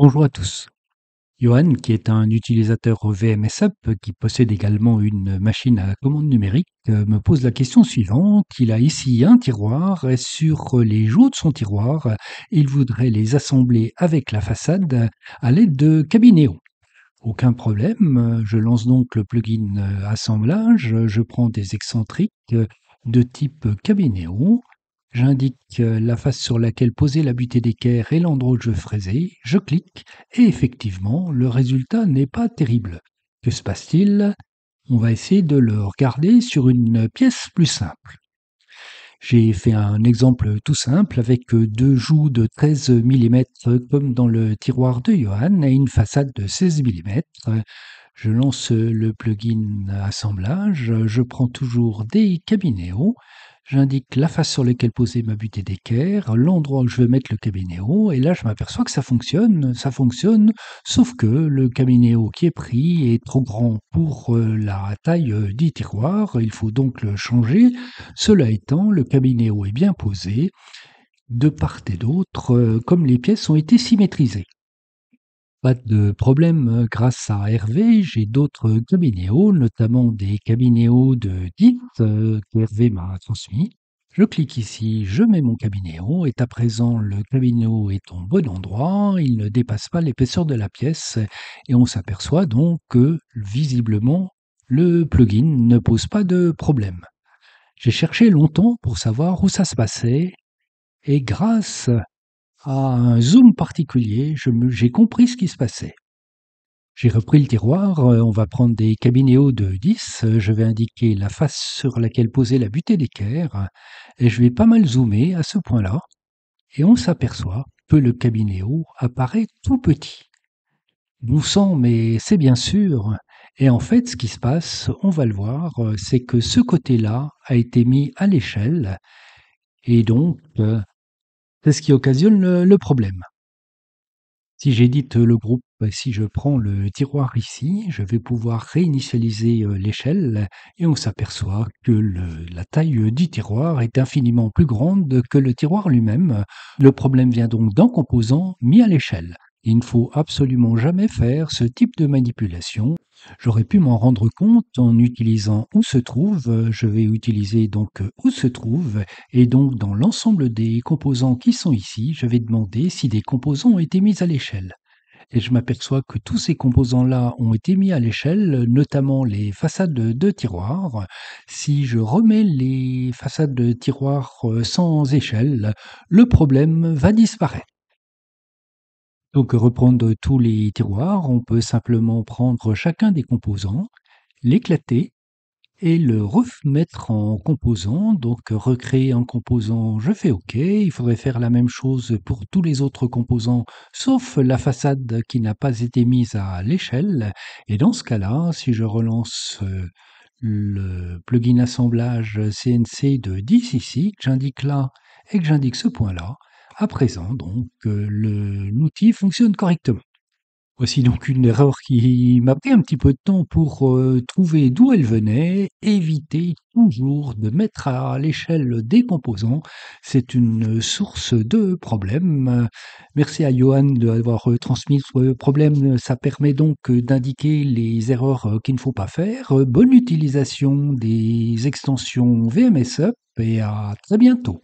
Bonjour à tous. Johan, qui est un utilisateur VMSUp qui possède également une machine à commande numérique, me pose la question suivante. Il a ici un tiroir et sur les joues de son tiroir, il voudrait les assembler avec la façade à l'aide de Cabinéo. Aucun problème, je lance donc le plugin assemblage, je prends des excentriques de type Cabinéo, j'indique la face sur laquelle poser la butée d'équerre et l'endroit où je veux fraiser, je clique et effectivement le résultat n'est pas terrible. Que se passe-t-il? On va essayer de le regarder sur une pièce plus simple. J'ai fait un exemple tout simple avec deux joues de 13 mm comme dans le tiroir de Johan et une façade de 16 mm. Je lance le plugin assemblage, je prends toujours des cabinéos, j'indique la face sur laquelle poser ma butée d'équerre, l'endroit où je veux mettre le cabinéo, et là je m'aperçois que ça fonctionne, sauf que le cabinéo qui est pris est trop grand pour la taille du tiroir, il faut donc le changer. Cela étant, le cabinéo est bien posé, de part et d'autre, comme les pièces ont été symétrisées. Pas de problème, grâce à Hervé, j'ai d'autres cabinéos, notamment des cabinéos de DIT que Hervé m'a transmis. Je clique ici, je mets mon cabinéo, et à présent le cabinéo est au bon endroit, il ne dépasse pas l'épaisseur de la pièce, et on s'aperçoit donc que visiblement le plugin ne pose pas de problème. J'ai cherché longtemps pour savoir où ça se passait, et grâce à un zoom particulier, j'ai compris ce qui se passait. J'ai repris le tiroir, on va prendre des cabinéos de 10, je vais indiquer la face sur laquelle poser la butée d'équerre, et je vais pas mal zoomer à ce point-là, et on s'aperçoit que le cabinéo apparaît tout petit. Bon sang, mais c'est bien sûr. Et en fait, ce qui se passe, on va le voir, c'est que ce côté-là a été mis à l'échelle, et donc c'est ce qui occasionne le problème. Si j'édite le groupe, si je prends le tiroir ici, je vais pouvoir réinitialiser l'échelle et on s'aperçoit que la taille du tiroir est infiniment plus grande que le tiroir lui-même. Le problème vient donc d'un composant mis à l'échelle. Il ne faut absolument jamais faire ce type de manipulation. J'aurais pu m'en rendre compte en utilisant où se trouve. Je vais utiliser donc où se trouve et donc dans l'ensemble des composants qui sont ici, je vais demander si des composants ont été mis à l'échelle. Et je m'aperçois que tous ces composants-là ont été mis à l'échelle, notamment les façades de tiroirs. Si je remets les façades de tiroirs sans échelle, le problème va disparaître. Donc reprendre tous les tiroirs, on peut simplement prendre chacun des composants, l'éclater et le remettre en composant. Donc recréer un composant, je fais OK. Il faudrait faire la même chose pour tous les autres composants, sauf la façade qui n'a pas été mise à l'échelle. Et dans ce cas-là, si je relance le plugin assemblage CNC de 10 ici, que j'indique là et que j'indique ce point-là, à présent, donc, l'outil fonctionne correctement. Voici donc une erreur qui m'a pris un petit peu de temps pour trouver d'où elle venait, éviter toujours de mettre à l'échelle des composants. C'est une source de problème. Merci à Johan d'avoir transmis ce problème. Ça permet donc d'indiquer les erreurs qu'il ne faut pas faire. Bonne utilisation des extensions VMSUp et à très bientôt.